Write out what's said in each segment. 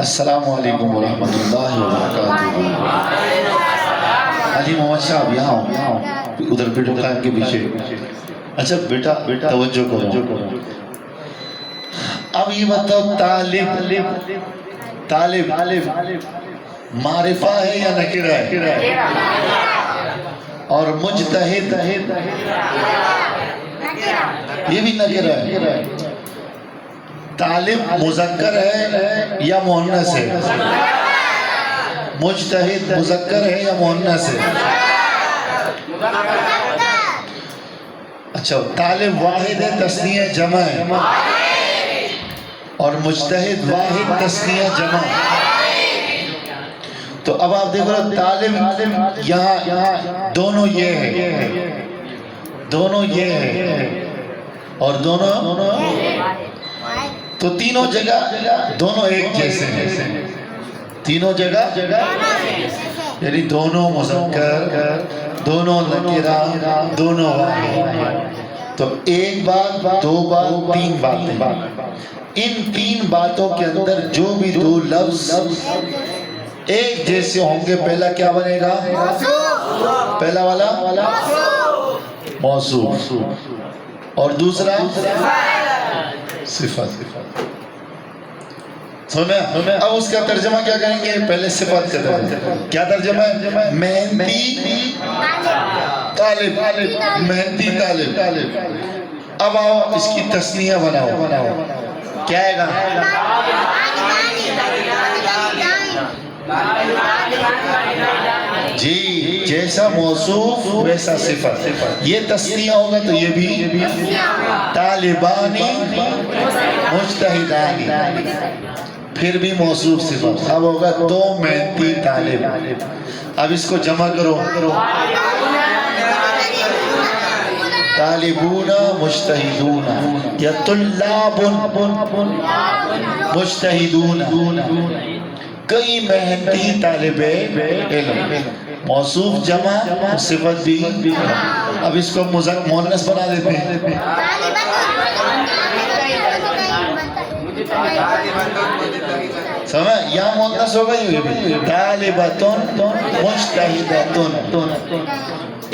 السلام علیکم ورحمۃ اللہ وبرکاتہ۔ علی محمد صاحب یہاں ادھر بیٹو قائم کے پیچھے۔ اچھا بیٹا توجہ کرو۔ اب یہ بتاؤ طالب معرفہ ہے یا نکرہ ہے؟ اور مجتہد یہ بھی نکرہ ہے۔ طالب مذکر ہے یا مؤنث ہے؟ مجتہد مذکر ہے یا مؤنث ہے؟ اچھا طالب واحد ہے تثنیہ جمع ہے، اور مجتہد واحد تثنیہ جمع۔ تو اب آپ دیکھو طالب یہاں دونوں یہ ہے، دونوں یہ ہے اور دونوں، تو تینوں جگہ دونوں ایک جیسے ہیں، تینوں جگہ یعنی دونوں مذکر، دونوں نکرہ، دونوں واحد۔ تو ایک بات، دو بات، تین باتیں۔ ان تین باتوں کے اندر جو بھی دو لفظ ایک جیسے ہوں گے، پہلا کیا بنے گا؟ پہلا والا موصوف، اور دوسرا صفت۔ سنیں اب اس کا ترجمہ کیا کریں گے؟ پہلے صفت کا ترجمہ کیا ترجمہ ہے؟ محنتی طالب، محنتی طالب۔ اب آؤ اس کی تثنیہ بناؤ، کیا ہے گا؟ جی جیسا موصوف ویسا صفت۔ یہ تثنیہ ہوگا تو یہ بھی طالبانی مجتہدانی، پھر بھی موصوف صفت۔ اب ہوگا دو محنتی طالب۔ اب اس کو جمع کرو، طالبون مجتہدون یا طلاب مجتہدون، کئی محنتی طالب علم۔ موصوف جمع، صفت بھی۔ اب اس کو مؤنث بنا دیتے ہیں، سمجھ؟ یا مؤنث ہوگا یہ بھی، طالبۃ مجتہدۃ،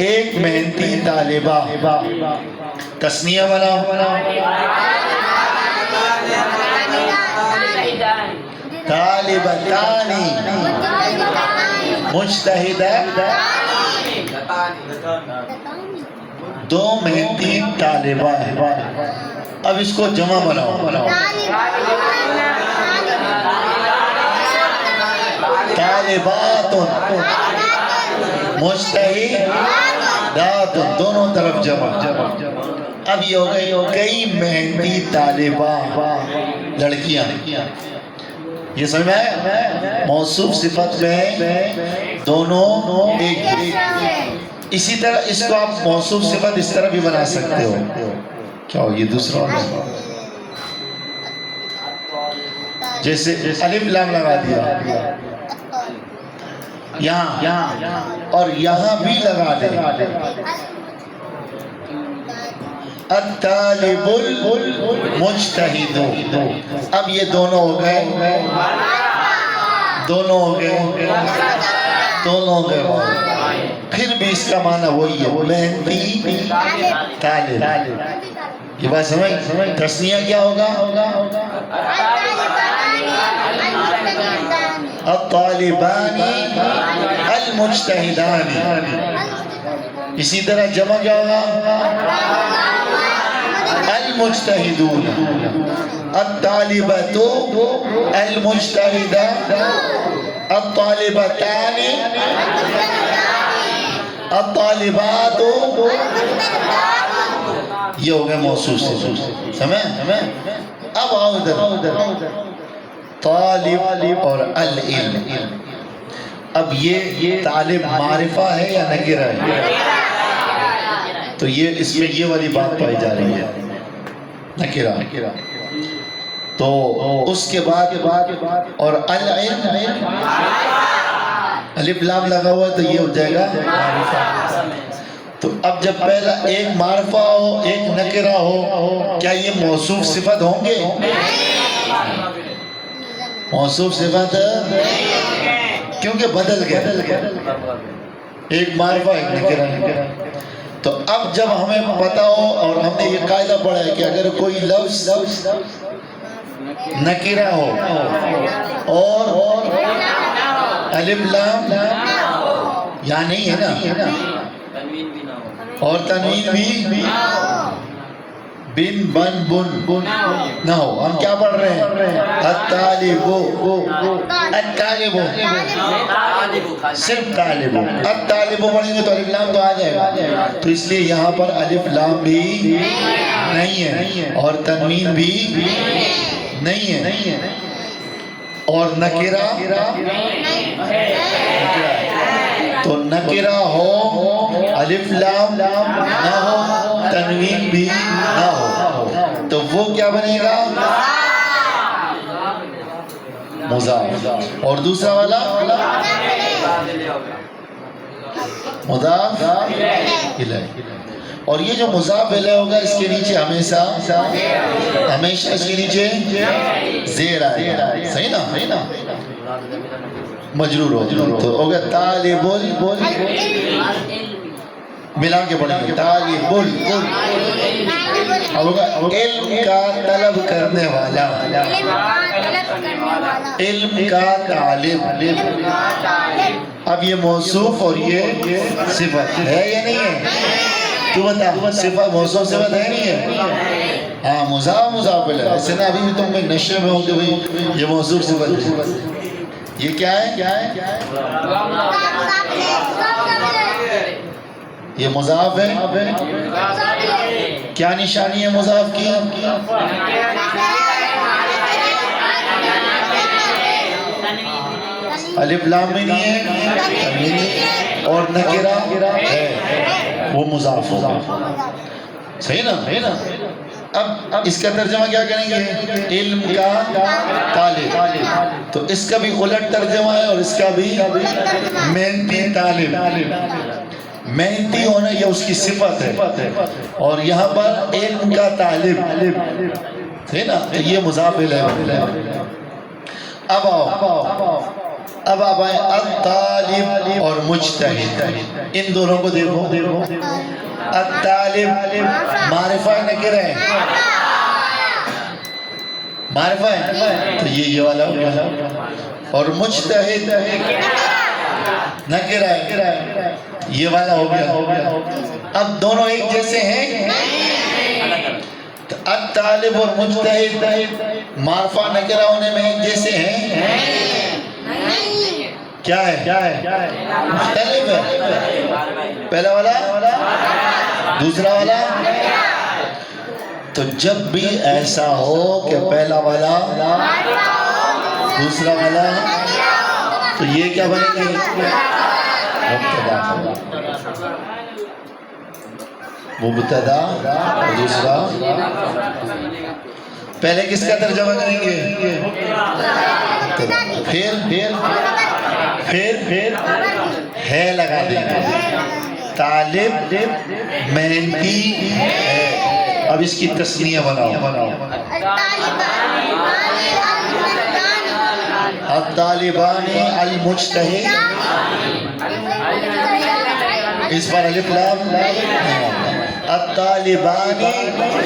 ایک محنتی طالبہ۔ تثنیہ بناؤ، طالبتانی مجتہدہ، دو محنتی طالبہ ہیں۔ اب اس کو جمع بناؤ، طالبات مجتہدات، دونوں طرف جمع۔ اب یہ ہو گئی کئی محنتی طالبہ لڑکیاں۔ یہ سمجھ میں ہے؟ موصوف صفت میں دونوں ایک۔ اسی طرح اس کو آپ موصوف صفت اس طرح بھی بنا سکتے ہو۔ کیا ہو یہ دوسرا ہوگا، جیسے الف لام لگا دیا یہاں اور یہاں بھی لگا دے، الطالب المجتہد۔ اب یہ دونوں ہو گئے، دونوں ہو گئے، پھر بھی اس کا معنی وہی ہے، محنتی طالب۔ یہ بات سمجھ؟ تثنیہ کیا ہوگا؟ الطالبانی المجتہدانی۔ اسی طرح جمع کیا ہوگا؟ المجتہدون، الطالبۃ المجتہدہ، الطالبتان، الطالبات۔ یہ ہو گئے موصوف سے، سمجھ؟ اب آؤ ادھر، طالب اور العلم۔ اب یہ طالب معرفہ ہے یا نکرہ ہے؟ تو یہ اس میں یہ والی بات پائی جا رہی ہے، نکرہ۔ تو اس کے بعد اور العلم، الف لام لگا ہوا تو یہ ہو جائے گا معرفہ۔ تو اب جب پہلا ایک معرفہ ہو ایک نکرہ ہو، کیا یہ موصوف صفت ہوں گے؟ موصوف صفت کیونکہ بدل گیا، ایک معرفہ ایک نکرہ. تو اب جب ہمیں پتا ہو اور ہم نے یہ قاعدہ پڑھا ہے کہ اگر کوئی لفظ نکرہ ہو اور الف لام یا نہیں ہے نا، اور تنوین بھی بن بن بن نہ ہو، ہم کیا پڑھ رہے ہیں؟ الطالب، الطالب صرف طالب. الطالب پڑھیں گے تو الف لام تو آ جائے گا، تو اس لیے یہاں پر الف لام بھی نہیں ہے اور تنوین بھی نہیں ہے اور نکرہ تو نکرہ ہو، الف لام نہ ہو، تنوین بھی نہ ہو، تو وہ کیا بنے گا؟ مضاف. اور دوسرا والا مضاف الیہ. اور یہ جو مضاف الیہ ہوگا اس کے نیچے ہمیشہ اس کے نیچے زیر آئے گا، صحیح نا؟ مجرور ہو تو ہوگا طالب ملا کے پڑھیں گے طالب اب ہوگا علم کا طلب کرنے والا، علم کا طالب. اب یہ موصوف اور یہ صفت ہے یا نہیں ہے؟ تو بتا صفت موصوف صفت ہے نہیں ہے؟ ہاں مضاف الیہ. ایسے نا ابھی بھی تم میں نشے میں ہو کہ بھئی یہ موصوف صفت ہے. یہ کیا ہے؟ یہ مضاف ہے. کیا نشانی ہے مضاف کی؟ الف لام میں نہیں ہے اور نکرہ ہے، وہ مضاف ہوگا، صحیح نا؟ اب اس کا ترجمہ کیا کریں گے؟ علم کا طالب. تو اس کا بھی الٹ ترجمہ ہے اور اس کا بھی محنتی طالب. محنتی ہونا یہ اس کی صفت ہے اور یہاں پر علم کا طالب ہے نا، تو یہ مضاف الیہ. اب آپ آئیں الطالب اور مجتہد، ان دونوں کو دیکھو. الطالب معرفہ نکرہ ہے، معرفہ ہے تو یہ والا ہو گیا. اور مجتہد نکرہ ہے، یہ والا ہو گیا. اب دونوں ایک جیسے ہیں. الطالب اور مجتہد معرفہ نکرہ ہونے میں ایک جیسے ہیں؟ کیا ہے؟ مختلف ہے. پہلا والا دوسرا والا. تو جب بھی ایسا ہو کہ پہلا والا دوسرا والا، تو یہ کیا بنے گی؟ مبتدا اور دوسرا. پہلے کس کا ترجمہ کریں گے؟ پھر ہے لگا دیں گے. طالب محنتی ہے. اب اس کی تسنیہ بناؤ. الطالبان المجتہد، اس پر الف لام. الطالبان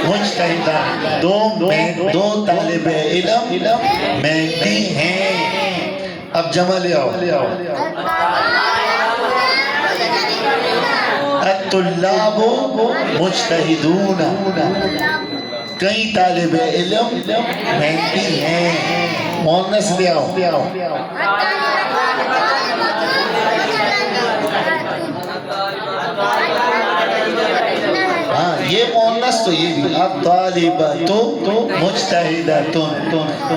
مجتہدان، دو طالب علم محنتی ہیں. اب جمع لے آؤ. الطلاب مجتہدون، کئی طالب علم محنتی ہیں. مؤنث لے آؤ. ہاں یہ مؤنث تو یہ بھی الطالبۃ مجتہدۃ.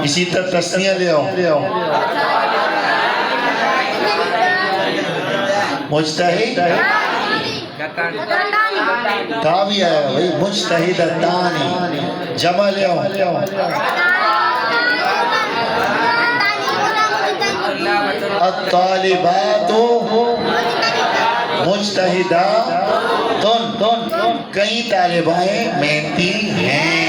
اسی طرح تثنیہ لے آؤ. مجتہد کا بھی ہے بھائی، مجتہدتان. جمع لے آؤ. الطالبات مجتہدات، کئی طالبائیں محنتی ہیں.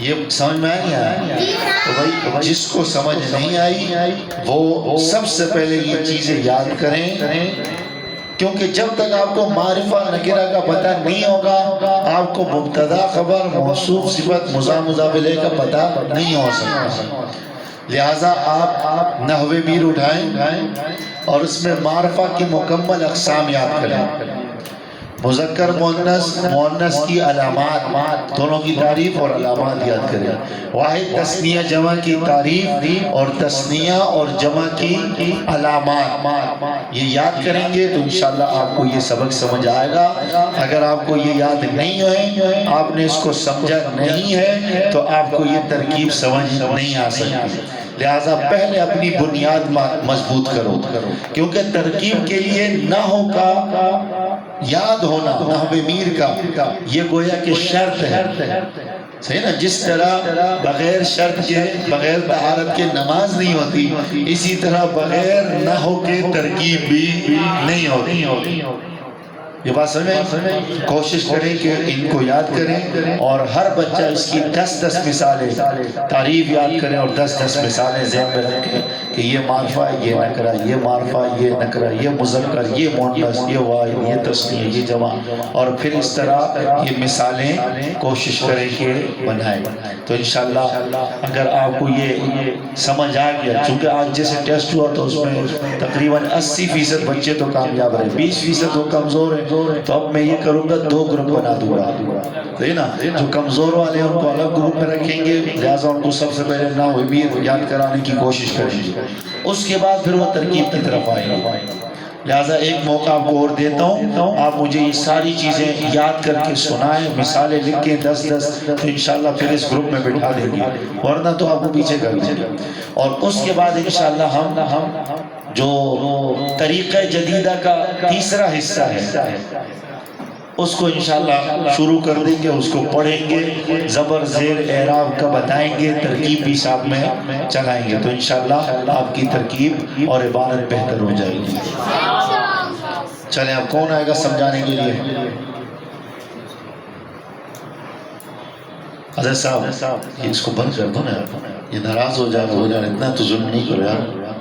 یہ سمجھ میں نہیں آیا؟ تو بھائی جس کو سمجھ نہیں آئی وہ سب سے پہلے یہ چیزیں یاد کریں، کیونکہ جب تک آپ کو معرفہ نکرہ کا پتہ نہیں ہوگا آپ کو مبتدا خبر موصوف صفت مضاف الیہ کا پتہ نہیں ہو سکتا۔ لہٰذا آپ نحو میر اٹھائیں اور اس میں معرفہ کی مکمل اقسام یاد کریں، مذکر مؤنث، مؤنث کی علامات، دونوں کی تعریف اور علامات یاد کریں، واحد تثنیہ جمع کی تعریف اور تثنیہ اور جمع کی علامات، یہ یاد کریں گے تو انشاءاللہ آپ کو یہ سبق سمجھ آئے گا۔ اگر آپ کو یہ یاد نہیں ہوئے، آپ نے اس کو سمجھا نہیں ہے تو آپ کو یہ ترکیب سمجھ نہیں آ سکتی۔ لہٰذا پہلے اپنی بنیاد مضبوط کرو، کیونکہ ترکیب کے لیے نحو کا یاد ہونا، نحو میر کا، یہ گویا کہ شرط ہے، صحیح نا؟ جس طرح بغیر شرط کے، بغیر طہارت کے نماز نہیں ہوتی، اسی طرح بغیر نحو کے ترکیب بھی نہیں ہوتی۔ یہ بات سمجھیں؟ کوشش کریں کہ ان کو یاد کریں اور ہر بچہ اس کی 10 مثالیں تعریف یاد کریں اور 10 مثالیں ذہن میں رکھیں کہ یہ معرفہ ہے، یہ نکرہ، یہ معرفہ، یہ نکرہ، یہ مذکر، یہ مؤنث، یہ واحد، یہ تثنیہ، یہ جمع، اور پھر اس طرح یہ مثالیں کوشش کریں کہ بنائیں۔ تو انشاءاللہ اگر آپ کو یہ سمجھ آ گیا، چونکہ آج جیسے ٹیسٹ ہوا تو اس میں تقریباً 80% بچے تو کامیاب رہے، 20% وہ کمزور ہیں، تو اب میں یہ کروں گا 2 گروپ بنا دوں گا، صحیح نا؟ جو کمزور والے ہیں ان کو الگ گروپ میں رکھیں گے، لہٰذا ان کو سب سے پہلے نحو میر یاد کرانے کی کوشش کریں گے، اس کے بعد پھر وہ ترکیب کی طرف آئیں گے۔ لہٰذا ایک موقع آپ کو اور دیتا ہوں، آپ مجھے یہ ساری چیزیں یاد کر کے سنائیں، مثالیں لکھیں 10 تو انشاءاللہ پھر اس گروپ میں بٹھا دیں گے، ورنہ تو آپ کو پیچھے کر دیں گے۔ اور اس کے بعد انشاءاللہ ہم جو طریقہ جدیدہ کا تیسرا حصہ ہے اس کو انشاءاللہ شروع کر دیں گے، اس کو پڑھیں گے، زبر زیر اعراب کا بتائیں گے، ترکیب بھی ساتھ میں چلائیں گے، تو انشاءاللہ آپ کی ترکیب اور عبارت بہتر ہو جائے گی۔ چلیں اب کون آئے گا سمجھانے کے لیے؟ حضرت صاحب اس کو بند کر دو نا، یہ ناراض ہو جائے گا، اتنا تو ظلم نہیں کرو یار۔